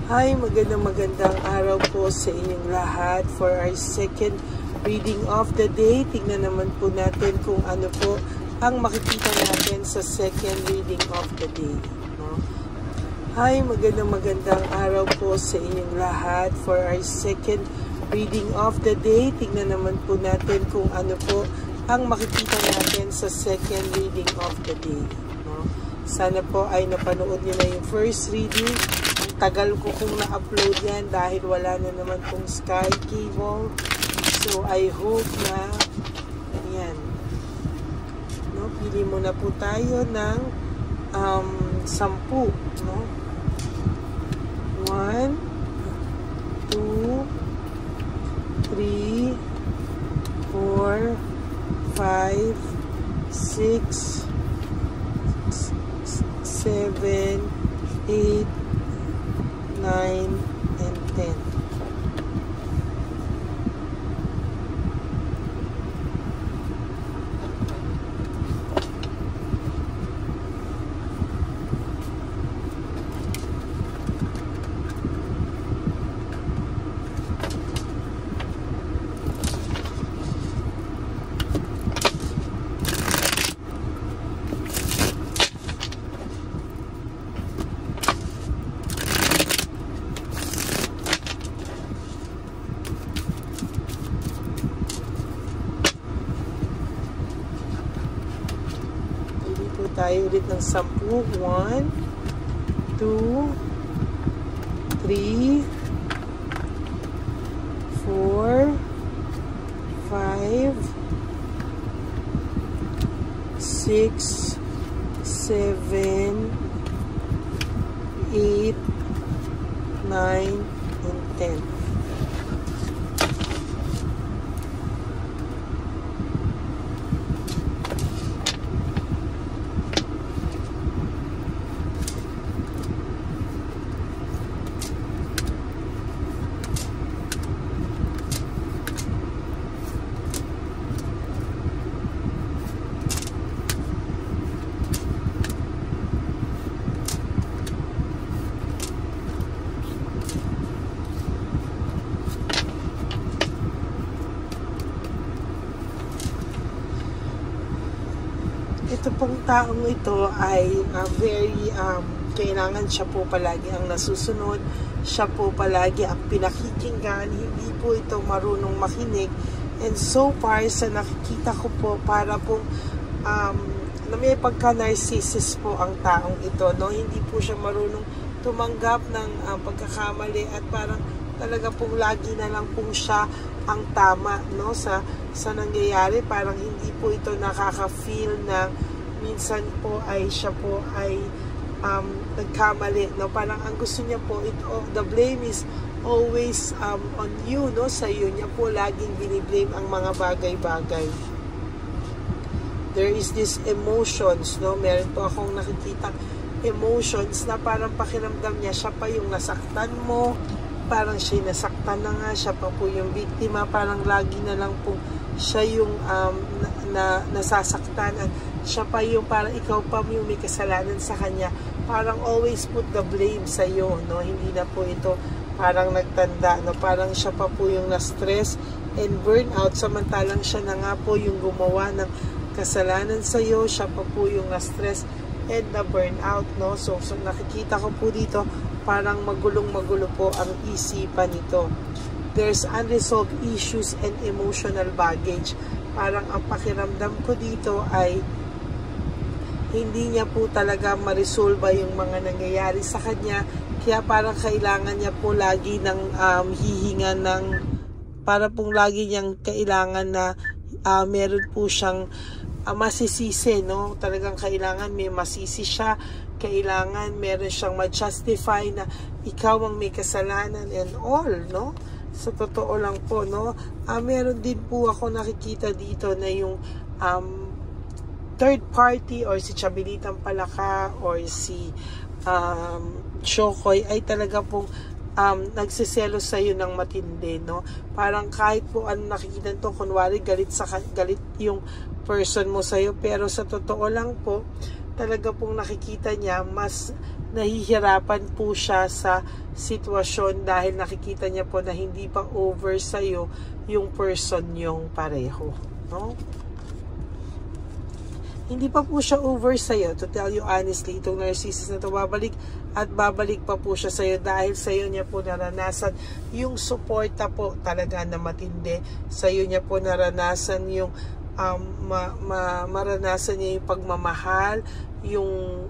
Hi, magandang araw po sa inyong lahat for our second reading of the day. Tingnan naman po natin kung ano po ang makikita natin sa second reading of the day. No? Hi, magandang araw po sa inyong lahat for our second reading of the day. Tingnan naman po natin kung ano po ang makikita natin sa second reading of the day. No? Sana po ay napanood niyo na yung first reading. Tagal ko kung na-upload yan dahil wala na naman pong Sky Cable. So, I hope na yan. No? Pili muna po tayo ng 10. No? 1, 2, 3, 4, 5, 6, 7, 8, 9, and 10. Tayo ulit ng 10. 1, 2, 3, 4, 5, 6, 7, 8, 9, and 10. Ito pong taong ito ay very kailangan siya po palagi ang nasusunod, siya po palagi ang pinakikinggan, hindi po ito marunong makinig. And so far sa nakikita ko po, para po na may pagka-narcissist po ang taong ito, no? Hindi po siya marunong tumanggap ng pagkakamali at parang talaga pong lagi na lang po siya ang tama, no? Sa nangyayari, parang hindi po ito nakaka-feel na minsan po ay siya po ay nagkamali, no? Parang ang gusto niya po, the blame is always on you, no? Sa iyo niya po laging biniblame ang mga bagay-bagay. There is this emotions, no? Meron po akong nakikita emotions na parang pakiramdam niya siya pa yung nasaktan mo, parang siya nasaktan na nga, siya pa po yung biktima, parang lagi na lang po siya yung nasasaktan at siya pa yung parang ikaw pa yung may kasalanan sa kanya, parang always put the blame sa iyo, no? Hindi na po ito parang nagtanda, no? Parang siya pa po yung na-stress and burnout, samantalang siya na nga po yung gumawa ng kasalanan sa iyo, siya pa po yung na-stress and na burnout, no? So nakikita ko po dito parang magulong-magulo po ang isipan nito. There's unresolved issues and emotional baggage. Parang ang pakiramdam ko dito ay hindi niya po talaga ma-resolve yung mga nangyayari sa kanya. Kaya parang kailangan niya po lagi ng hihinga ng, para pong lagi niyang kailangan na meron po siyang masisisi, no? Talagang kailangan may masisi siya, kailangan meron siyang ma-justify na ikaw ang may kasalanan and all, no? Sa totoo lang po, no? Meron din po ako nakikita dito na yung third party or si Chabilitang Palaka or si Chokoy ay talaga pong nagsiselo sa iyo ng matindi, no? Parang kahit po ano nakikita to, kunwari galit yung person mo sa iyo, pero sa totoo lang po talaga pong nakikita niya, mas nahihirapan po siya sa sitwasyon dahil nakikita niya po na hindi pa over sa'yo yung person yung pareho, no? Hindi pa po siya over sa'yo. To tell you honestly, itong narcissist na ito, babalik at babalik pa po siya sa'yo dahil sa'yo niya po naranasan yung suporta po talaga na matindi. Sa'yo niya po naranasan yung maranasan niya yung pagmamahal, yung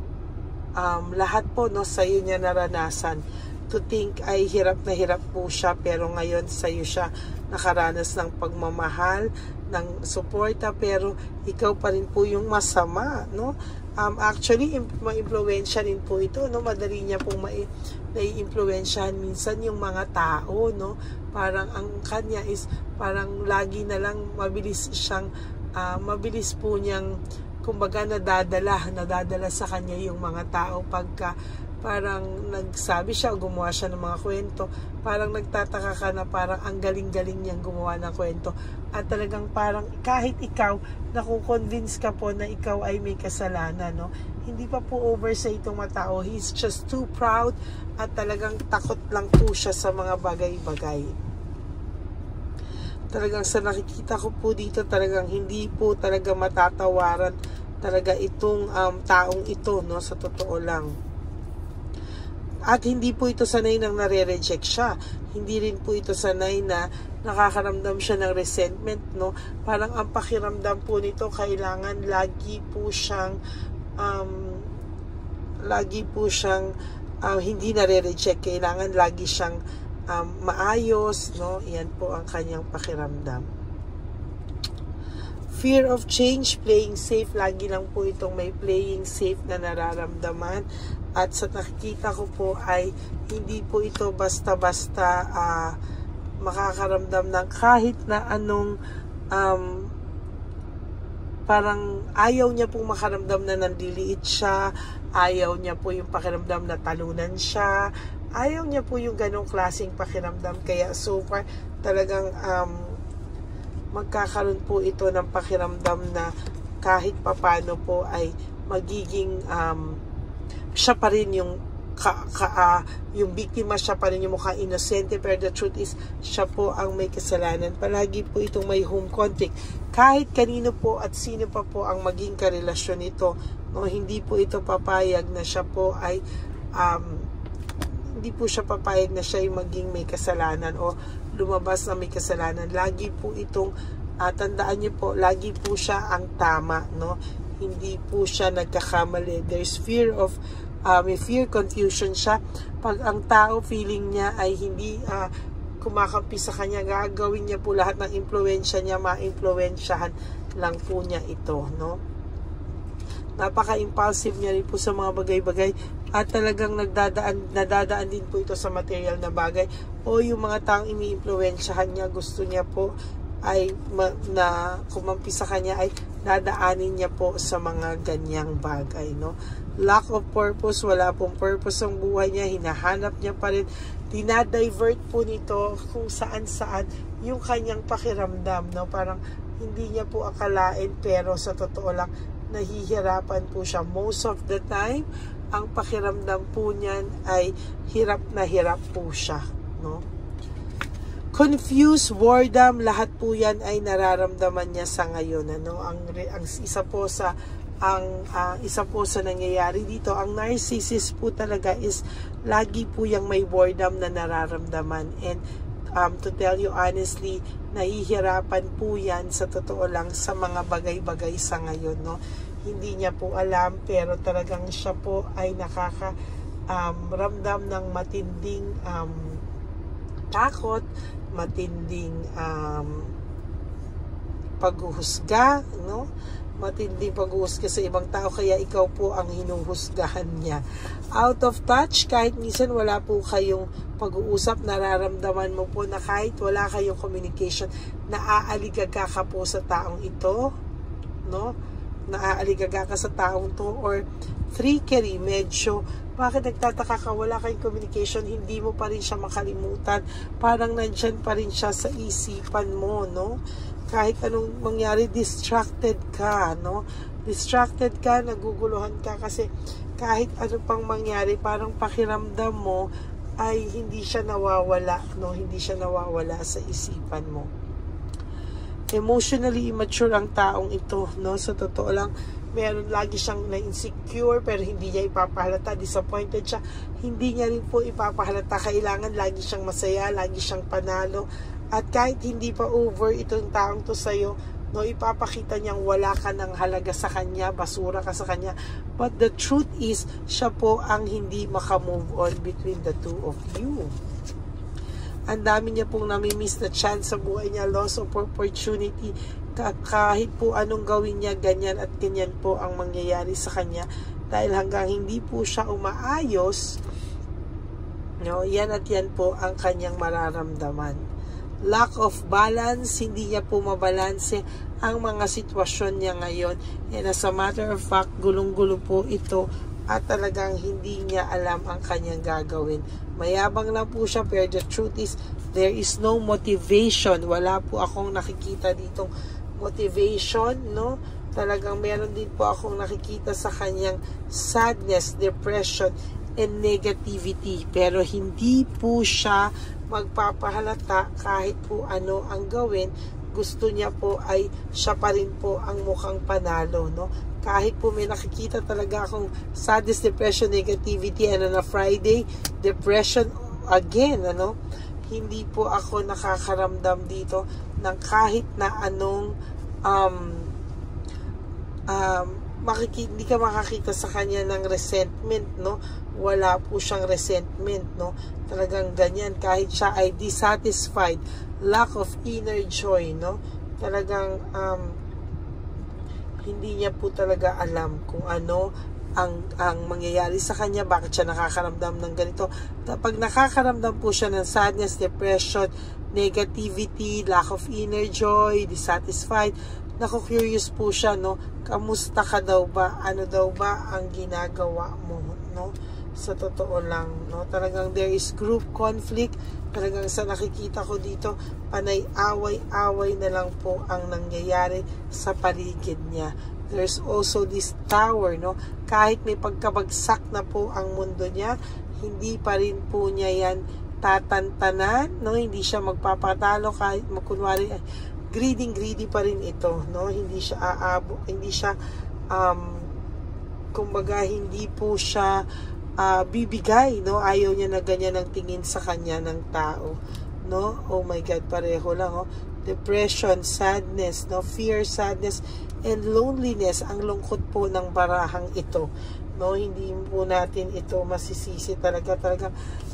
lahat po, no, sa'yo niya naranasan. To think ay hirap na hirap po siya, pero ngayon sa'yo siya nakaranas ng pagmamahal, ng suporta, pero ikaw pa rin po yung masama, no? Actually, ma-impluwensya rin po ito, no? Madali niya pong nai-impluwensyahan minsan yung mga tao, no? Parang ang kanya is parang lagi na lang mabilis po niyang kumbaga nadadala sa kanya yung mga tao pagka parang nagsabi siya o gumawa siya ng mga kwento, parang nagtataka ka na parang ang galing-galing niyang gumawa ng kwento at talagang parang kahit ikaw nakukonvince ka po na ikaw ay may kasalanan, no? Hindi pa po over sa itong matao. He's just too proud at talagang takot lang po siya sa mga bagay-bagay. Talagang sa nakikita ko po dito, talagang hindi po talaga matatawaran talaga itong taong ito, no? Sa totoo lang. At hindi po ito sanay nang nare-reject siya. Hindi rin po ito sanay na nakakaramdam siya ng resentment, no? Parang ang pakiramdam po nito, kailangan lagi po siyang hindi nare-reject. Kailangan lagi siyang maayos, no? Yan po ang kanyang pakiramdam. Fear of change, playing safe. Lagi lang po itong may playing safe na nararamdaman. At sa nakikita ko po ay hindi po ito basta-basta makakaramdam ng kahit na anong parang ayaw niya pong makaramdam na nandiliit siya, ayaw niya po yung pakiramdam na talunan siya, ayaw niya po yung ganong klaseng pakiramdam. Kaya so far talagang magkakaroon po ito ng pakiramdam na kahit papano po ay magiging siya pa rin yung yung biktima, siya pa rin yung mukhang inosente, pero the truth is siya po ang may kasalanan. Palagi po itong may home conflict. Kahit kanino po at sino pa po ang maging karelasyon nito, no, hindi po ito papayag na siya po ay hindi po siya papayag na siya ay maging may kasalanan o lumabas na may kasalanan. Lagi po itong tandaan niyo po, lagi po siya ang tama, no? Hindi po siya nagkakamali. There's fear of may fear, confusion siya. Pag ang tao feeling niya ay hindi kumakampi sa kanya, gagawin niya po lahat ng impluwensya niya, ma-impluwensyahan lang po niya ito, no? Napaka-impulsive niya rin po sa mga bagay-bagay at talagang nadadaan din po ito sa material na bagay o yung mga taong ini-impluwensyahan niya, gusto niya po ay na kumampi sa kanya ay dadaanin niya po sa mga ganyang bagay, no? Lack of purpose, wala pong purpose ang buhay niya, hinahanap niya pa rin, dinadivert po nito kung saan-saan yung kanyang pakiramdam, no? Parang hindi niya po akalain, pero sa totoo lang nahihirapan po siya. Most of the time ang pakiramdam po niyan ay hirap na hirap po siya, no? Confused, boredom, lahat po yan ay nararamdaman niya sa ngayon, ano? Ang isa po sa nangyayari dito, ang narcissist po talaga is lagi po yung may boredom na nararamdaman. And to tell you honestly, nahihirapan po yan sa totoo lang sa mga bagay-bagay sa ngayon, no? Hindi niya po alam, pero talagang siya po ay ramdam ng matinding takot, matinding paghuhusga, no? Matinding paghuhusga sa ibang tao, kaya ikaw po ang hinuhusgahan niya. Out of touch, kahit minsan wala po kayong pag-uusap, nararamdaman mo po na kahit wala kayong communication, naaaligaga ka po sa taong ito, no? Naaaligaga ka sa taong to, or freakery, medyo bakit nagtataka ka, wala kayong communication, hindi mo pa rin siya makalimutan, parang nandyan pa rin siya sa isipan mo, no? kahit anong mangyari, distracted ka, no? Distracted ka, naguguluhan ka kasi kahit ano pang mangyari, parang pakiramdam mo ay hindi siya nawawala, no? Hindi siya nawawala sa isipan mo. Emotionally immature ang taong ito, no? Sa totoo lang, meron lagi siyang na-insecure pero hindi niya ipapahalata, disappointed siya, hindi niya rin po ipapahalata, kailangan lagi siyang masaya, lagi siyang panalo, at kahit hindi pa over itong taong to sa'yo, no, ipapakita niyang wala ka ng halaga sa kanya, basura ka sa kanya, but the truth is, siya po ang hindi makamove on between the two of you. Ang dami niya pong namimiss na chance sa buhay niya, loss of opportunity, kahit po anong gawin niya, ganyan at ganyan po ang mangyayari sa kanya, dahil hanggang hindi po siya umaayos, no, yan at yan po ang kanyang mararamdaman. Lack of balance, hindi niya po mabalanse ang mga sitwasyon niya ngayon, and as a matter of fact, gulong-gulo po ito at talagang hindi niya alam ang kanyang gagawin. Mayabang lang po siya, pero the truth is, there is no motivation. Wala po akong nakikita ditong motivation, no? Talagang meron din po akong nakikita sa kanyang sadness, depression, and negativity. Pero hindi po siya magpapahalata kahit po ano ang gawin. Gusto niya po ay siya pa rin po ang mukhang panalo, no? Kahit po may nakikita talaga akong sadness, depression, negativity, and on a Friday, depression again, ano? Hindi po ako nakakaramdam dito ng kahit na anong hindi ka makakita sa kanya ng resentment, no? Wala po siyang resentment, no? Talagang ganyan, kahit siya ay dissatisfied, lack of inner joy, no? Talagang hindi niya po talaga alam kung ano ang mangyayari sa kanya, bakit siya nakakaramdam ng ganito. Pag nakakaramdam po siya ng sadness, depression, negativity, lack of inner joy, dissatisfied, naku-curious po siya, no? Kamusta ka daw ba? Ano daw ba ang ginagawa mo, no? Sa totoo lang, no? Talagang there is group conflict. Talagang sa nakikita ko dito, panay away-away na lang po ang nangyayari sa paligid niya. There's also this tower, no? Kahit may pagkabagsak na po ang mundo niya, hindi pa rin po niya yan tatantanan, no? Hindi siya magpapatalo kahit kunwari greedy pa rin ito, no? Hindi siya aabo, hindi siya kumbaga hindi po siya bibigay, no? Ayaw niya na ganyan ang tingin sa kanya ng tao, no? Oh my God, pareho lang, oh. Depression, sadness, no? Fear, sadness, and loneliness, ang lungkot po ng barahang ito, no? Hindi po natin ito masisisi talaga,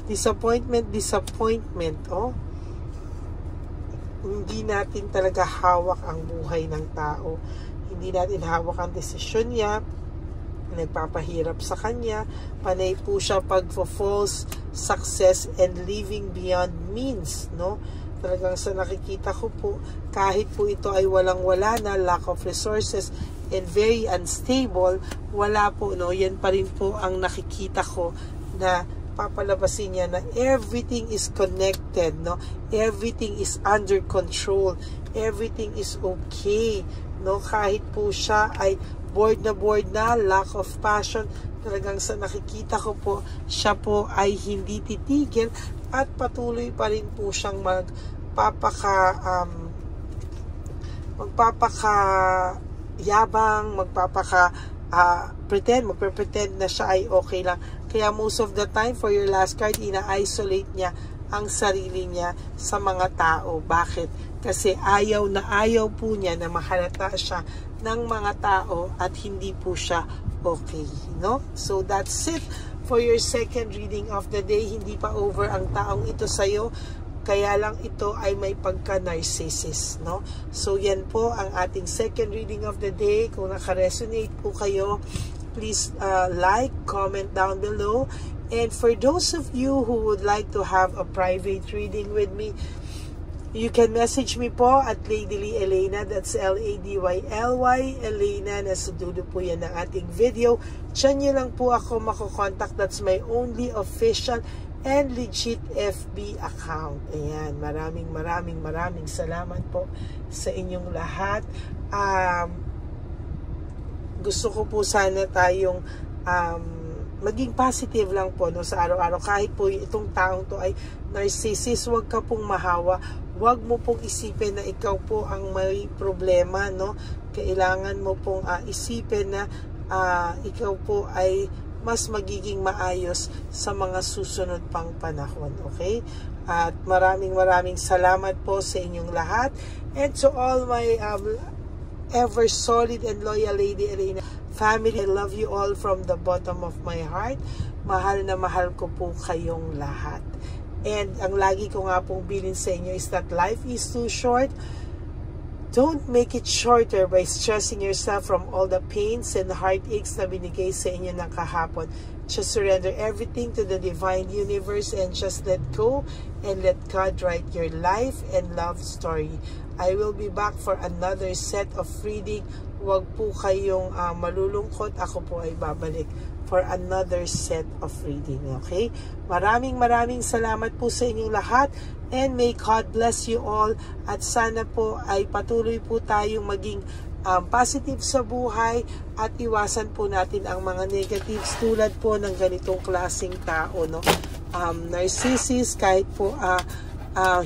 disappointment, oh. Hindi natin talaga hawak ang buhay ng tao. Hindi natin hawak ang desisyon niya. Nagpapahirap sa kanya. Panay po siya pag-false success and living beyond means, no? Talagang sa nakikita ko po, kahit po ito ay walang-wala na, lack of resources, and very unstable, wala po, no? Yan pa rin po ang nakikita ko na papalabasin niya na everything is connected, no? Everything is under control. Everything is okay, no? Kahit po siya ay bored na, lack of passion, talagang sa nakikita ko po, siya po ay hindi titigil at patuloy pa rin po siyang magpapakayabang, magpre-pretend na siya ay okay lang. Kaya most of the time, for your last card, ina-isolate niya ang sarili niya sa mga tao. Bakit? Kasi ayaw po niya na mahalata siya ng mga tao at hindi po siya okay, no? So that's it for your second reading of the day. Hindi pa over ang taong ito sa'yo, kaya lang ito ay may pagka-narcissist, no? So yan po ang ating second reading of the day. Kung naka-resonate po kayo, please like, comment down below. And for those of you who would like to have a private reading with me, you can message me po at Lady Lee Elena. That's L-A-D-Y-L-Y Elena. Nasa dulo po yan ng ating video. Diyan nyo lang po ako makokontakt. That's my only official and legit FB account. Ayan, maraming salamat po sa inyong lahat. Gusto ko po sana tayong maging positive lang po, no, sa araw-araw. Kahit po itong taong to ay narcissist, huwag ka pong mahawa. Huwag mo pong isipin na ikaw po ang may problema, no? Kailangan mo pong isipin na ikaw po ay mas magiging maayos sa mga susunod pang panahon, okay? At maraming salamat po sa inyong lahat. And to all my ever solid and loyal Lady Elena family, I love you all from the bottom of my heart. Mahal na mahal ko po kayong lahat. And ang lagi ko nga pong bilin sa inyo is that life is too short. Don't make it shorter by stressing yourself from all the pains and heartaches na binigay sa inyo ng kahapon. Just surrender everything to the divine universe and just let go and let God write your life and love story. I will be back for another set of reading. Huwag po kayong malulungkot. Ako po ay babalik for another set of reading. Okay? Maraming salamat po sa inyong lahat. And may God bless you all. At sana po ay patuloy po tayong maging positive sa buhay at iwasan po natin ang mga negatives tulad po ng ganitong klaseng tao, no? Narcissist, kahit po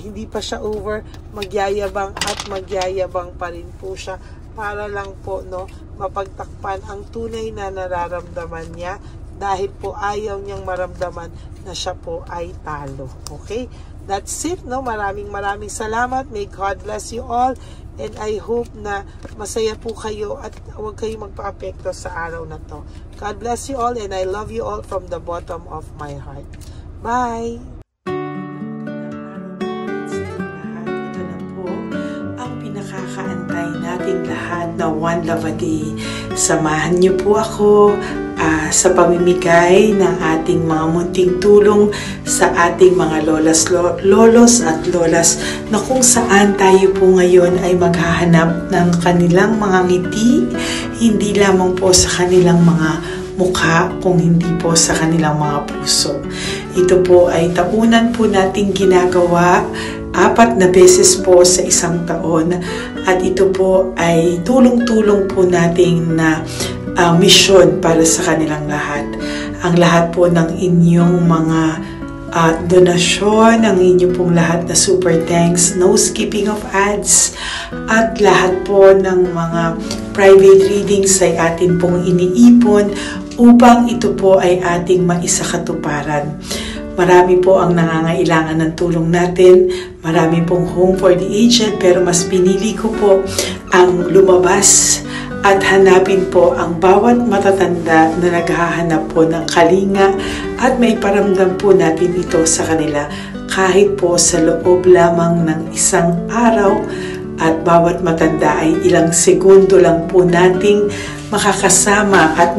hindi pa siya over, magyayabang pa rin po siya para lang po, no, mapagtakpan ang tunay na nararamdaman niya dahil po ayaw niyang maramdaman na siya po ay talo. Okay? That's it, no? Maraming salamat. May God bless you all. And I hope na masaya po kayo at huwag kayong magpa-apekto sa araw na to. God bless you all and I love you all from the bottom of my heart. Bye! Ito na po ang pinakakaantay nating lahat na One Love a Day. Samahan niyo po ako sa pamimigay ng ating mga munting tulong sa ating mga lolos at lolas na kung saan tayo po ngayon ay maghahanap ng kanilang mga ngiti, hindi lamang po sa kanilang mga mukha, kung hindi po sa kanilang mga puso. Ito po ay taunan po nating ginagawa 4 na beses po sa isang taon at ito po ay tulong-tulong po nating na misyon para sa kanilang lahat. Ang lahat po ng inyong mga donasyon, ang inyong pong lahat na super thanks, no skipping of ads, at lahat po ng mga private readings ay atin pong iniipon upang ito po ay ating maisakatuparan. Marami po ang nangangailangan ng tulong natin. Marami pong home for the aged, pero mas pinili ko po ang lumabas at hanapin po ang bawat matatanda na naghahanap po ng kalinga at may paramdam po natin ito sa kanila kahit po sa loob lamang ng isang araw at bawat matanda ay ilang segundo lang po nating makakasama at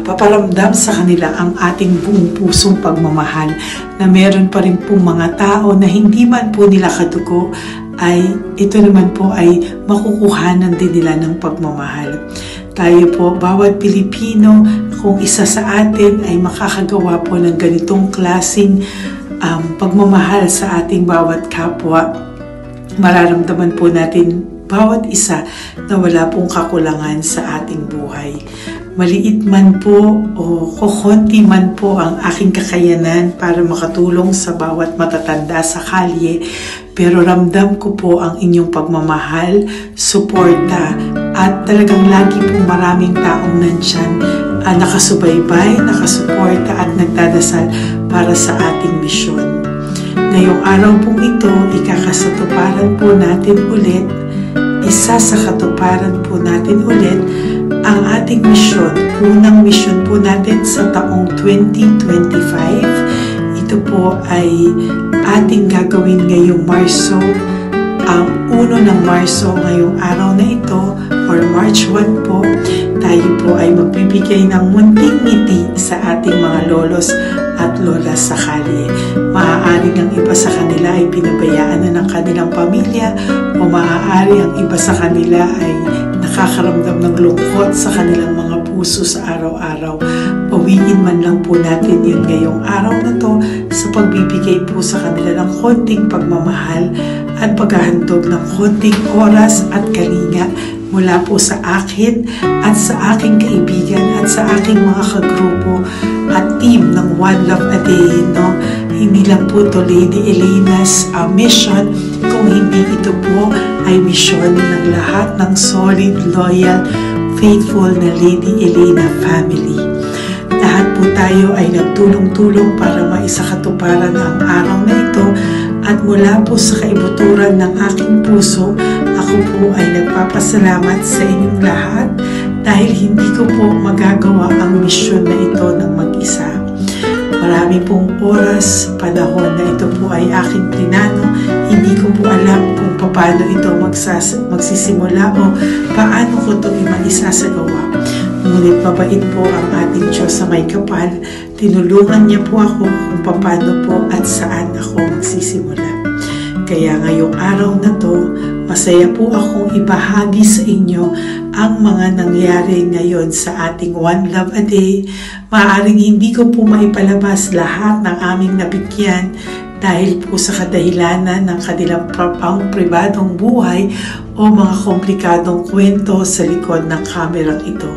paparamdam sa kanila ang ating buong pusong pagmamahal na meron pa rin pong mga tao na hindi man po nila kadugo ay ito naman po ay makukuhanan din nila ng pagmamahal. Tayo po, bawat Pilipino, kung isa sa atin ay makakagawa po ng ganitong klaseng pagmamahal sa ating bawat kapwa, mararamdaman po natin bawat isa na wala pong kakulangan sa ating buhay. Maliit man po o kokonti man po ang aking kakayanan para makatulong sa bawat matatanda sa kalye, pero ramdam ko po ang inyong pagmamahal, suporta, at talagang lagi po maraming taong nandyan nakasubaybay, nakasuporta at nagdadasal para sa ating misyon. Ngayong araw pong ito, ikakasatuparan po natin ulit, isasakatuparan po natin ulit ang ating misyon. Unang misyon po natin sa taong 2025. Ito po ay ating gagawin ngayong Marso. Ang 1 ng Marso ngayong araw na ito, or March 1 po, tayo po ay magbibigay ng munting ngiti sa ating mga lolos at lolas sa kalye. Maaaring ang iba sa kanila ay pinabayaan na ng kanilang pamilya o maaari ang iba sa kanila ay nakakaramdam ng lungkot sa kanilang mga puso sa araw-araw. bawiin man lang po natin yun ngayong araw na to sa pagbibigay po sa kanila ng konting pagmamahal at paghahandog ng konting oras at kalinga mula po sa akin at sa aking kaibigan at sa aking mga kagrupo at team ng One Love a Day, no? Hindi lang po to Lady Elena's mission, kung hindi ito po ay mission ng lahat ng solid, loyal, faithful na Lady Elena family. Lahat po tayo ay nagtulong-tulong para maisakatuparan ang araw na ito at mula po sa kaibuturan ng aking puso, ako po ay nagpapasalamat sa inyong lahat dahil hindi ko po magagawa ang misyon na ito ng mag-isa. Marami pong oras, panahon na ito po ay aking plinano. Hindi ko po alam kung paano ito magsisimula o paano ko ito maisasagawa. Ngunit mabait po ang ating Diyos sa may kapal. Tinulungan niya po ako kung paano po at saan ako magsisimula. Kaya ngayong araw na to, masaya po akong ibahagi sa inyo ang mga nangyari ngayon sa ating One Love a Day. Maaaring hindi ko po maipalabas lahat ng aming nabigyan dahil po sa kadahilanan ng kanilang pribadong buhay o mga komplikadong kwento sa likod ng kamerang ito.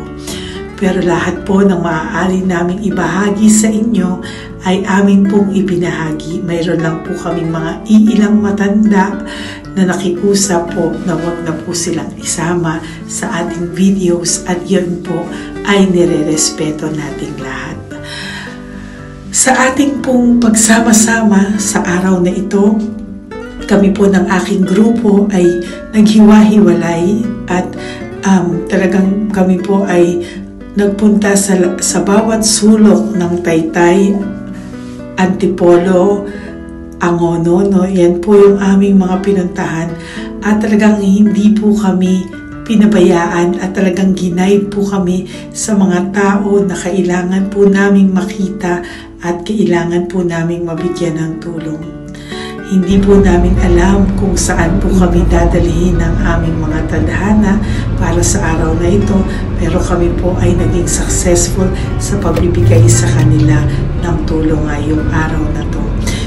Pero lahat po ng maaari naming ibahagi sa inyo ay amin pong ibinahagi. Mayroon lang po kaming mga iilang matanda na nakiusap po na wag na po silang isama sa ating videos at yun po ay nire-respeto nating lahat. Sa ating pong pagsama-sama sa araw na ito, kami po ng aking grupo ay naghiwa-hiwalay at talagang kami po ay nagpunta sa bawat sulok ng Taytay, Antipolo, Angono, no? Yan po yung aming mga pinuntahan at talagang hindi po kami pinabayaan at talagang ginaid po kami sa mga tao na kailangan po naming makita at kailangan po naming mabigyan ng tulong. Hindi po namin alam kung saan po kami dadalhin ng aming mga tadhana para sa araw na ito, pero kami po ay naging successful sa pagbibigay sa kanila ng tulong ngayong araw na to.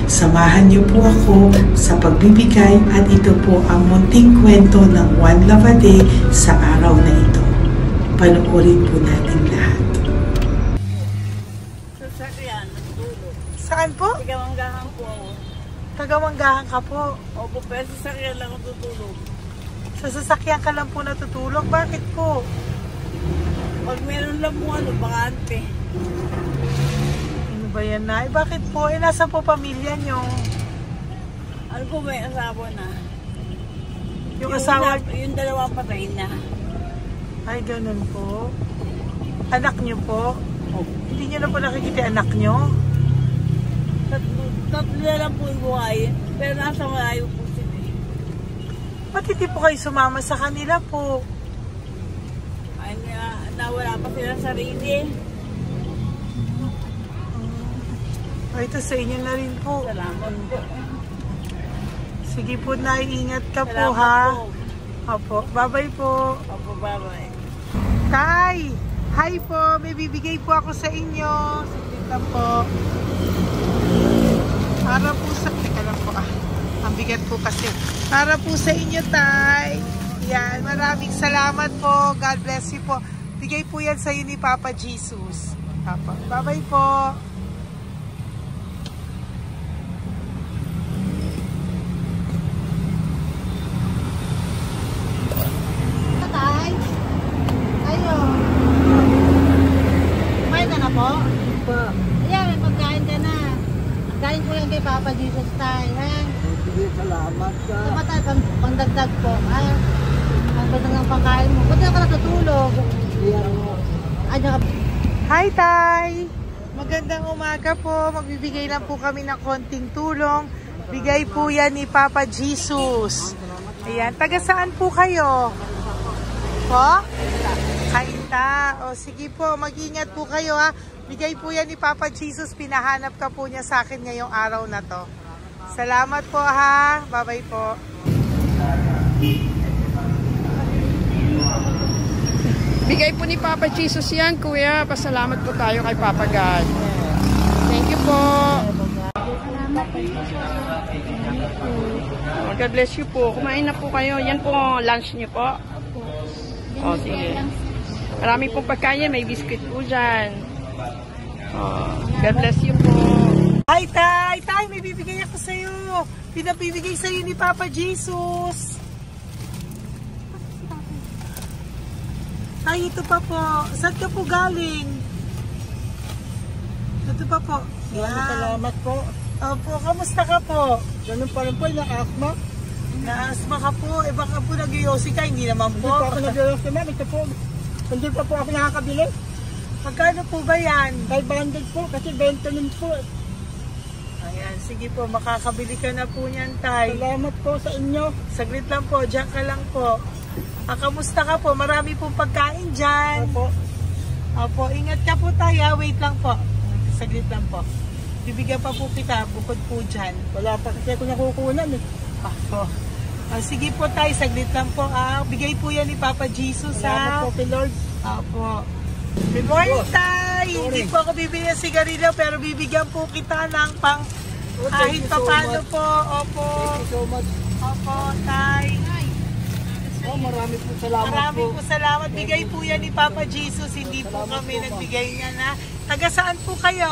Samahan niyo po ako sa pagbibigay at ito po ang munting kwento ng One Love a Day sa araw na ito. Panoorin po natin lahat. Sasakyan, natutulog. Saan po? Tagamanggahan po ako. Tagamanggahan ka po. Opo, pero sasakyan lang ako tutulog. Sa sasakyan ka lang po natutulog? Bakit po? Pag meron lang po bakante. Ano ba yan, Nay? Bakit po? Nasa po pamilya nyo? Ano po, may asawa na. Yung asawa? Yung dalawa patay na. Ay, ganun po. Anak nyo po? Oh. Hindi nyo na po nakikita anak nyo? Tatlo na lang po yung buhay. Pero nasa malayo po sila. Ba't hindi po kayo sumama sa kanila po? Ay, nawala pa sila sa sarili. Ay, ito sa inyo na rin po. Salamat po. Sige po, Nay. Ingat ka po, Salamat ha? po. Opo. Bye-bye po. Opo, bye-bye. Tay! Hi po! May bibigay po ako sa inyo. Saglit lang po. Para po sa... Teka lang po, ang bigat po kasi. Para po sa inyo, Tay. Yan. Maraming salamat po. God bless you po. Bigay po yan sa iyo ni Papa Jesus. Papa. Bye-bye po. Tay, ayo. Kumain ka na po? Po. Ayan, may pagkain ka na. Kain ko yan kay Papa Jesus, Tay, ha? Sige, salamat ka. Tumatay, pangdagdag po, ha? Ang ganda ng pagkain mo. Buti ka natutulog. Ayan ka. Hi, Tay! Magandang umaga po. Magbibigay lang po kami ng konting tulong. Bigay po yan ni Papa Jesus. Ayan. Taga saan po kayo? Po? Kainta. O sige po, mag-ingat po kayo, ha. Bigay po yan ni Papa Jesus. Pinahanap ka po niya sa akin ngayong araw na to. Salamat po, ha. Bye-bye po. Bigay po ni Papa Jesus yan, kuya. Pasalamat po tayo kay Papa God. Thank you po. Oh, God bless you po. Kumain na po kayo. Yan po lunch niyo po. Oh, sige. Marami pong pagkain. May biscuit po dyan. Oh, God bless you po. Ay, Tay! Tay, may bibigay ako sa'yo. Pinabibigay sa'yo ni Papa Jesus. Tay, ito pa po. Saan ka po galing? Ito pa po. Salamat po. Opo, kamusta ka po? Ganun pa rin po, na-asma. Na-asma ka po. Eh baka po nag-yosi ka, hindi naman Hindi po. po ako nag-yosi, ma'am. Ito po. Hindi pa po ako nakakabili. Magkano po ba yan? 500 po, kasi 20 nun po. Ayan, sige po, makakabili ka na po niyan, Tay. Salamat po sa inyo. Saglit lang po, dyan ka lang po. Kamusta ka po? Marami pong pagkain dyan. Opo. Opo, ingat ka po, Tay. Wait lang po. Saglit lang po. Bibigyan pa po kita, bukod po dyan. Wala pa kasi ako nakukunan eh. Opo. Sige po, Tay, saglit lang po. Bigay po yan ni Papa Jesus, Salamat po kay Lord. Opo. Good morning, Tay! Hindi po ako bibigyan ng sigarilyo, pero bibigyan po kita ng pang kahit pa paano po. Opo. Thank you so much. Opo, Tay. Oh, marami po salamat Marami po. po salamat. Bigay po yan ni Papa Jesus. Hindi po Salamat kami po, nagbigay niya na. Taga saan po kayo?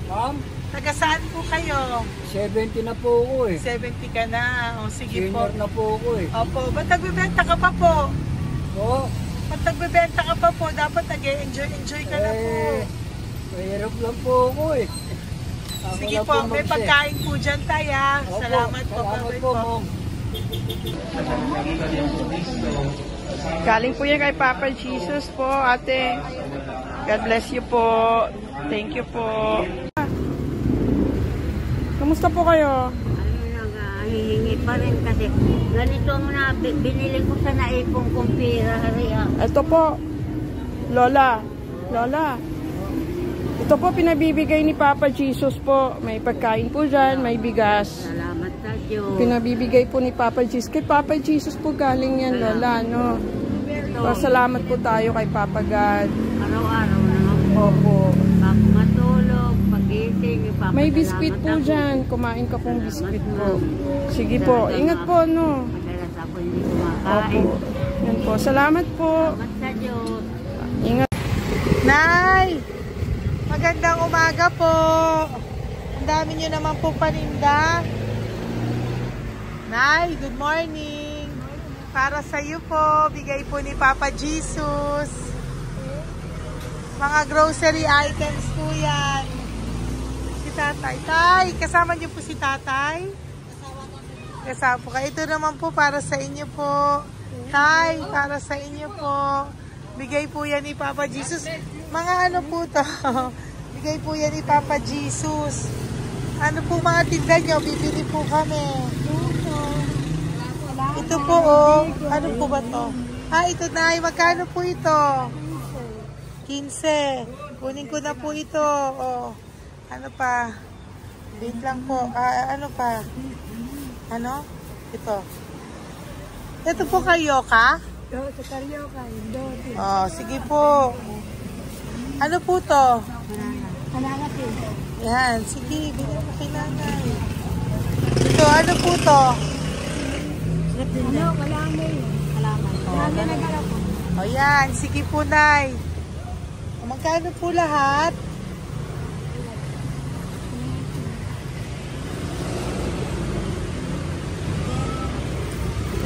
Ma'am, Taga saan po kayo? 70 na po ako eh. 70 ka na. O sige po. Senior na po ako eh. Opo. Ba't nagbibenta ka pa po? Oo. Ba't nagbibenta ka pa po? Dapat nag-enjoy ka na po. Mahirap lang po ako eh. Ako Sige lang po. May mag-set. pagkain po dyan, Tay. Opo, Salamat po. Salamat Bye-bye po, ma'am. Galing po yan kay Papa Jesus po, ate. God bless you po. Thank you po. Kamusta po kayo? Hihingi pa rin kasi ganito mo na binili ko sa naipong kong pira. Ito po, Lola. Lola. Ito po pinabibigay ni Papa Jesus po. May pagkain po dyan, may bigas. Salamat sa Diyos. Pinabibigay po ni Papa Jesus. Kay Papa Jesus po galing yan, Lola, no? Salamat po tayo kay Papa God. Araw-araw naman po. Opo. Pag matulog, pagising, May biskuit po dyan. Kumain ka pong biskuit po. Sige po. Ingat po, no? Madalas ako hindi kumakain. Opo. Yan po. Salamat po. Salamat sa Diyos. Ingat. Nay! Magandang umaga po. Ang dami nyo naman po paninda. Nay, good morning. Para sa iyo po, bigay po ni Papa Jesus. Mga grocery items po yan. Si Tatay. Tay, kasama niyo po si Tatay? Kasama po kayo. Ito naman po para sa inyo po. Tay, para sa inyo po. Bigay po yan ni Papa Jesus. Mga ano po to? Bigay po yan ni Papa Jesus. Ano po mga tinda nyo? Bibili po kami. Ito po oh. Ano po ba to? Ito na. Magkano po ito? 15. Kunin ko na po ito. Oh. Ano pa? Wait lang po. Ano pa? Ano? Ito. Ito po kayo ka? Sa Carioca, Oh, sige po. Ano po to? Banana po. Yan, sige, bigyan mo kay nanay. Ito, ano po to? Ano, wala mo yun. Salamat. O yan, sige po, Nay. Magkano po lahat?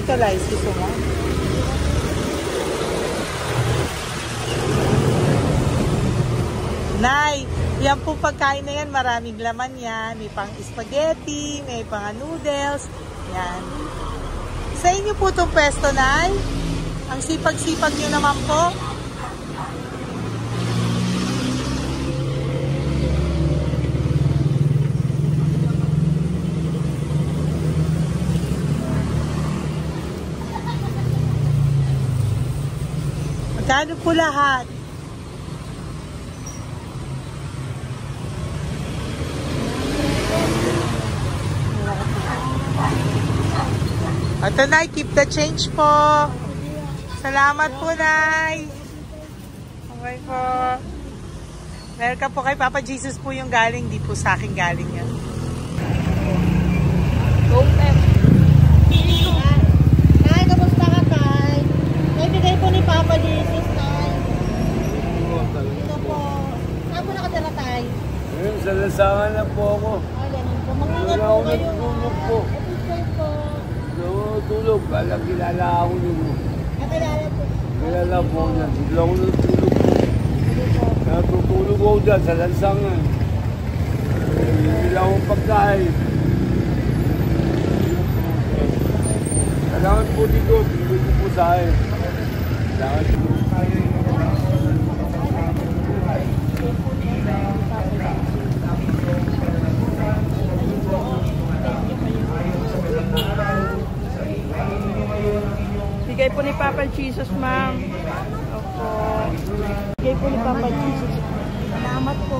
Ito, Lice, gusto mo? Nay, yan po pagkain na yan, maraming laman yan. May pang spaghetti, may pang noodles. Yan. Sa inyo po itong pwesto, Nay? Ang sipag-sipag nyo naman po. Magkano po lahat? Ito na, keep the change po. Salamat po, Nay. Okay po. Welcome po kay Papa Jesus po yung galing. Di po sa akin galing yan. Go, Pep. Tay, kamusta ka, Tay? Naibigay po ni Papa Jesus, Tay. Ito po. Saan po nakatira, Tay? Sa lasangan na po ako. Ay, ganun po. Mangingat Wala po ako kayo. natutulog po. Ito po. Natutulog. Alam, kilala ako nyo. Nakilala po. Kilala po na. Hindi ako natutulog po. Natutulog ako dyan sa lansangan. Hindi lang akong pagkain. Kailangan po dito. Hindi ko po sa akin. Kailangan po. Bigay po ni Papa Jesus, ma'am. Opo. Bigay po ni Papa Jesus. Salamat po.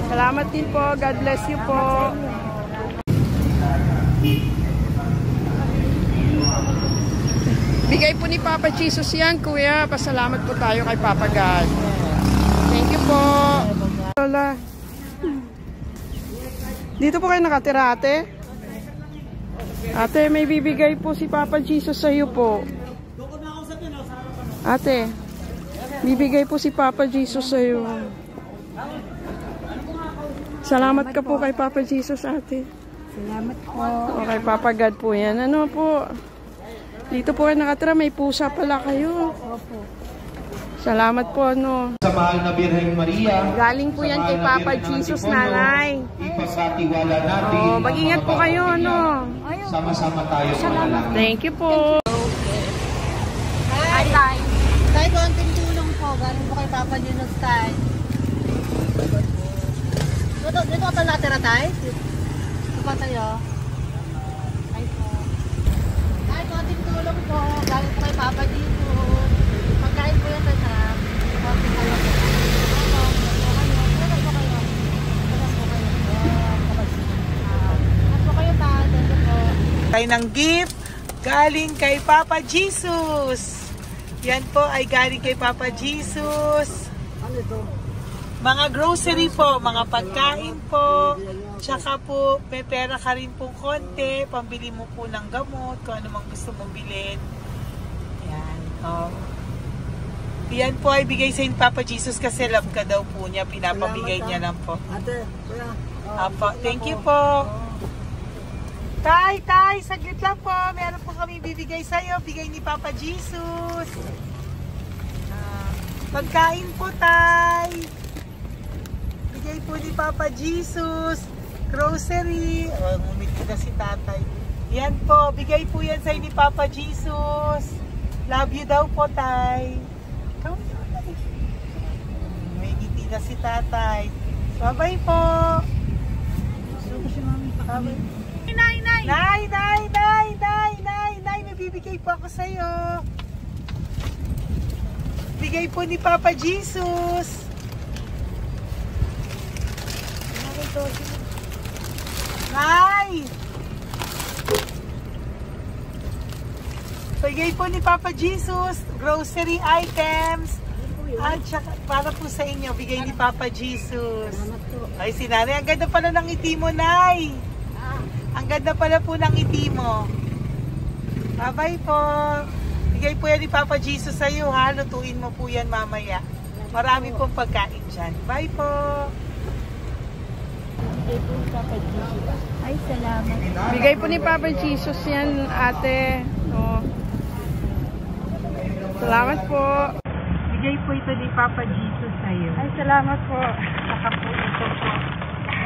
Salamat din po. God bless you po. Bigay po ni Papa Jesus yan, kuya. Pasalamat po tayo kay Papa God. Thank you po. Lola. Dito po kayo nakatira, ate? Ate, may bibigay po si Papa Jesus sa iyo po. Ate, bibigay po si Papa Jesus sa iyo. Salamat ka po kay Papa Jesus, ate. Salamat po. O kay Papa God po yan. Ano po? Dito po kayo nakatira, may pusa pala kayo. Opo. Salamat po, ano. Sa mahal na Birhen Maria. Galing po yan kay Papa Jesus, nanay. Ipasatiwala natin. Oh, mag-ingat po kayo, ano. Sama-sama tayo manalangin. Thank you po. Hi, Tay. Tay, konting tulong po. Galing po kay Papa Jesus, Tay. Dito ka pala natira, Tay? Dito pa tayo. Ay po. Tay, konting tulong po. Galing po kay Papa Jesus. Pagkain po yan, Tay, sa konting tulong po. Tayo ng gift galing kay Papa Jesus. Yan po ay galing kay Papa Jesus. Mga grocery po, mga pagkain po. Tsaka po, may pera ka rin po konti. Pambili mo po ng gamot, kung ano mang gusto mong bilhin. Yan. Yan po ay bigay sa Papa Jesus kasi love ka daw po niya. Pinapabigay niya lang po. Ate, kuya. Apo, thank you po. Tay, saglit lang po. Meron po kami bibigay sa'yo. Bigay ni Papa Jesus. Pagkain po, Tay. Bigay po ni Papa Jesus. Grocery. Ngumiti na si Tatay. Yan po. Bigay po yan sa'yo ni Papa Jesus. Love you daw po, Tay. May ngiti na si Tatay. Bye-bye po. Bye-bye. Nay, may bibigay po ako sa'yo. Bigay po ni Papa Jesus. Nay! Bigay po ni Papa Jesus, grocery items. At saka, para po sa inyo, bigay ni Papa Jesus. Ay, si Nanay, ang ganda pala ng ngiti mo, Nay. Ang ganda pala po ng ngiti mo. Bye-bye po. Bigay po yan ni Papa Jesus sa iyo, ha? Lutuin mo po yan mamaya. Marami pong pagkain dyan. Bye po. Ay, salamat. Bigay po ni Papa Jesus yan, ate. Oh. Salamat po. Bigay po ito ni Papa Jesus sa iyo. Ay, salamat po. Saka po ito po.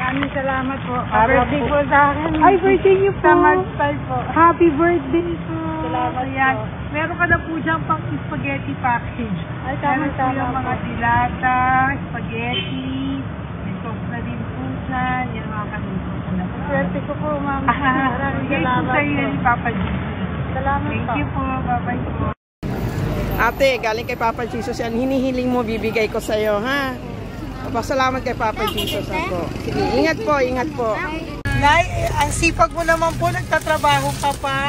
Maraming salamat po. Birthday po sa akin. Ay, birthday niyo po. Sa March po. Happy birthday po. Salamat po. Meron ka na po dyan pang spaghetti package. Ay, Meron po yung mga dilata, spaghetti, may sauce na din po dyan. Yan mga kaluto ko na po. Swerte ko po, ma'am. Maraming Bigay po salamat sa iyo po. ni Papa Jesus. Salamat Thank po. you po. Bye-bye po. Ate, galing kay Papa Jesus yan. Hinihiling mo, bibigay ko sa iyo, ha? Pasalamat kay Papa Jesus ako. Sige, ingat po, ingat po. Nay, ang sipag mo naman po, nagtatrabaho ka pa.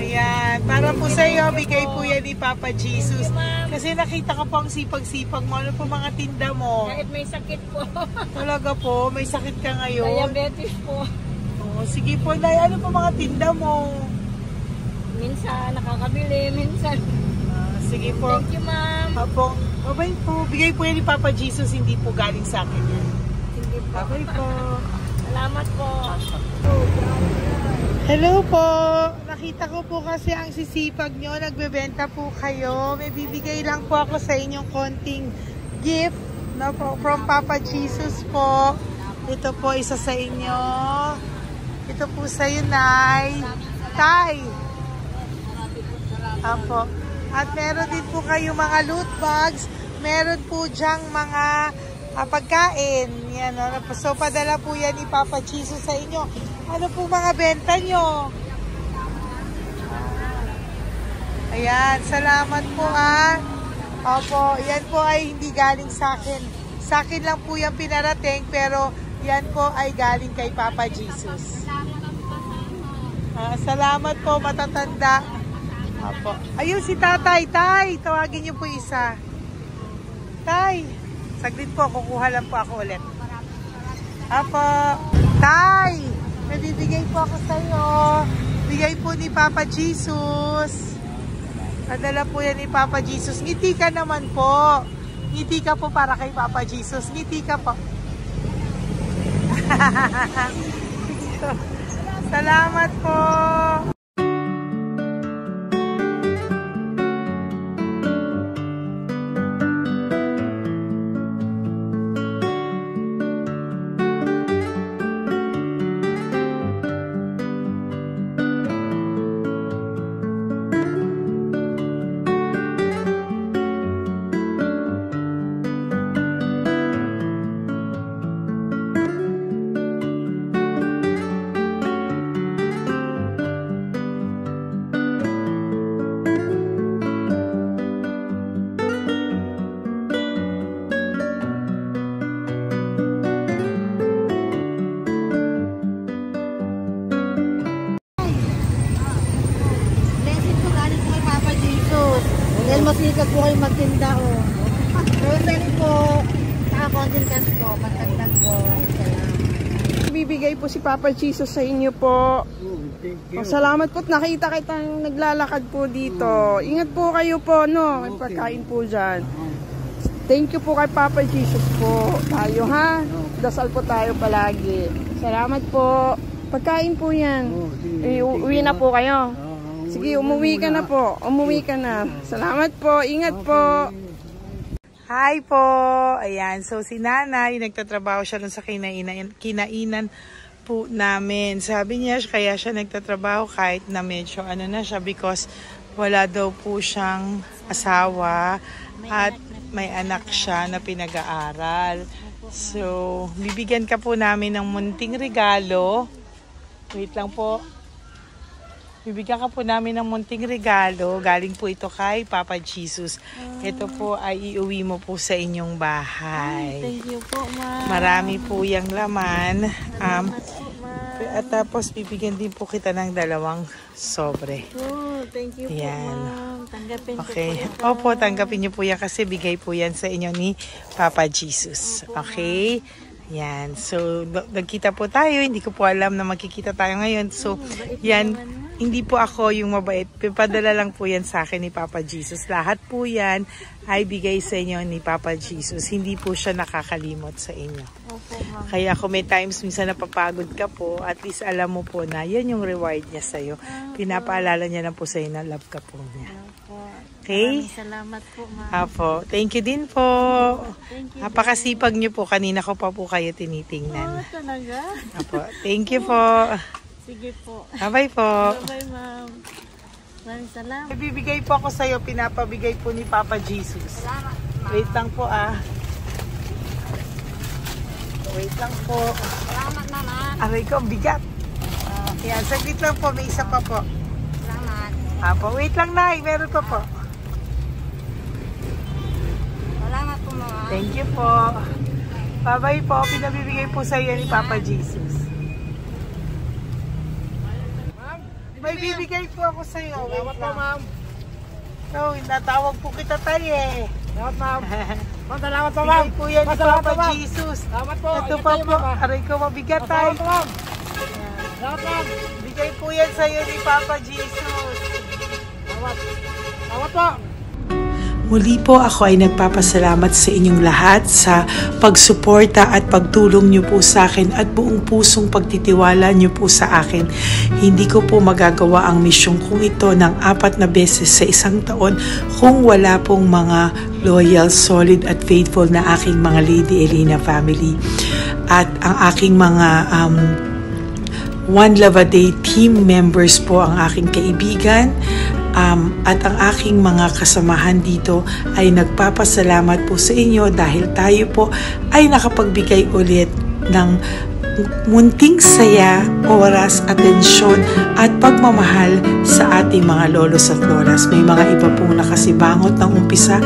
Ayan. Para po sa iyo, bigay po yan ni Papa Jesus. Kasi nakita ko po ang sipag-sipag mo. Ano po mga tinda mo? Kahit may sakit po. Talaga po, may sakit ka ngayon. Diabetes po. Oh, sige po, Nay. Ano po mga tinda mo? Minsan nakakabili, minsan. Sige po. Thank you, ma'am. Apo, babay po. Bigay po yan ni Papa Jesus, hindi po galing sa akin yan. Sige po. Babay po. Salamat po. Hello po. Nakita ko po kasi ang sisipag nyo. Nagbebenta po kayo. May bibigay lang po ako sa inyong konting gift, no, po, from Papa Jesus po. Ito po isa sa inyo. Ito po sa iyo, Nay. Tay. Apo. At meron din po kayo mga loot bags. Meron po dyang mga pagkain. Yan, no? So, padala po yan ni Papa Jesus sa inyo. Ano po mga benta nyo? Ayan, salamat po Opo, yan po ay hindi galing sa akin. Sa akin lang po yan pinarating, pero yan po ay galing kay Papa Jesus. Salamat po, matatanda. Opo. Ayun si Tatay. Tay, tawagin niyo po isa. Tay, saglit po, kukuha lang po ako ulit. Opo. Tay, may bibigay po ako sa iyo. Bigay po ni Papa Jesus. Padala po yan ni Papa Jesus. Ngiti ka naman po. Ngiti ka po para kay Papa Jesus. Ngiti ka po. Salamat po. Dahil masikap po kayo magtinda o. Rosary po, naka-content cash po, matagdag po. Bibigay po si Papa Jesus sa inyo po. Salamat po. Nakita kitang naglalakad po dito. Ingat po kayo po, no? May pagkain po dyan. Thank you po kay Papa Jesus po. Tayo, ha? Dasal po tayo palagi. Salamat po. Pagkain po yan. Uwi na po kayo. Sige, umuwi ka na po. Umuwi ka na. Salamat po. Ingat po. Hi po. Ayan. So, si Nanay, nagtatrabaho siya dun sa kinainan po namin. Sabi niya, kaya siya nagtatrabaho kahit na medyo ano na siya because wala daw po siyang asawa at may anak siya na pinag-aaral. So, bibigyan ka po namin ng munting regalo. Wait lang po. Bibigyan ka po namin ng munting regalo. Galing po ito kay Papa Jesus. Ito po ay iuwi mo po sa inyong bahay. Thank you po, ma'am. Marami po yung laman. At tapos bibigyan din po kita ng 2 sobre. Oh, thank you po, ma'am. Tanggapin okay. ko po. Opo, tanggapin niyo po yan kasi bigay po yan sa inyo ni Papa Jesus. Okay? Yan. So, nagkita po tayo. Hindi ko po alam na magkikita tayo ngayon. So, yan. Hindi po ako yung mabait. Padala lang po yan sa akin ni Papa Jesus. Lahat po yan ay bigay sa inyo ni Papa Jesus. Hindi po siya nakakalimot sa inyo. Kaya kung may times minsan napapagod ka po, at least alam mo po na yan yung reward niya sa'yo. Pinapaalala niya na po sa'yo na love ka po niya. Okay? Salamat po, ma'am. Apo. Thank you din po. Napakasipag niyo po. Kanina ko pa po kayo tinitingnan. Talaga? Apo. Thank you po. Sige po. Bye-bye po. Bye-bye, ma'am. Maraming salamat. Bibigay po ako sa'yo, pinapabigay po ni Papa Jesus. Wait lang po Wait lang po. Salamat, ma'am. Aray ko, bigat. Yan, saglit lang po, may isa pa po. Salamat. Apo, wait lang Nay, meron pa po. Salamat po, ma'am. Thank you po. Bye-bye po, pinabibigay po sa'yo ni Papa Jesus. May bibigay po ako sa iyo. Salamat po, ma'am. No, natawag po kita tayo eh. Salamat, ma'am. Ma'am, salamat po, ma'am. Bigay po yan ni Salamat Papa po, ma'am. Jesus. Salamat po. Ito Ingat pa kayo, po. ma'am. Aray ko mabigat tayo. Salamat po, ma'am. Salamat, ma'am. Bigay po yan sa iyo ni Papa Jesus. Salamat. Salamat po. Muli po ako ay nagpapasalamat sa inyong lahat sa pagsuporta at pagtulong niyo po sa akin at buong pusong pagtitiwala niyo po sa akin. Hindi ko po magagawa ang misyong kong ito ng 4 na beses sa isang taon kung wala pong mga loyal, solid at faithful na aking mga Lady Elena family. At ang aking mga One Love a Day team members po ang aking kaibigan. At ang aking mga kasamahan dito ay nagpapasalamat po sa inyo dahil tayo po ay nakapagbigay ulit ng munting saya, oras, atensyon at pagmamahal sa ating mga lolos at lolas. May mga iba pong nakasibangot ng umpisa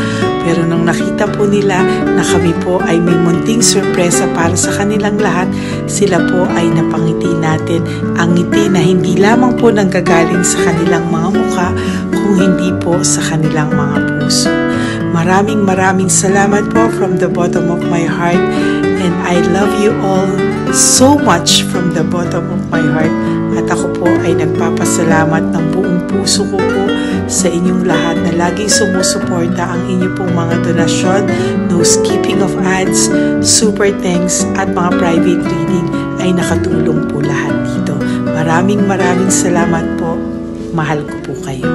pero nung nakita po nila na kami po ay may munting sorpresa para sa kanilang lahat, sila po ay napangiti natin. Ang ngiti na hindi lamang po nanggagaling sa kanilang mga mukha kung hindi po sa kanilang mga puso. Maraming salamat po from the bottom of my heart, and I love you all so much from the bottom of my heart. At ako po ay nagpapasalamat ng buong puso ko po sa inyong lahat na laging sumusuporta. Ang inyo pong mga donasyon, no skipping of ads, super thanks at mga private reading ay nakatulong po lahat dito. Maraming salamat po. Mahal ko po kayo.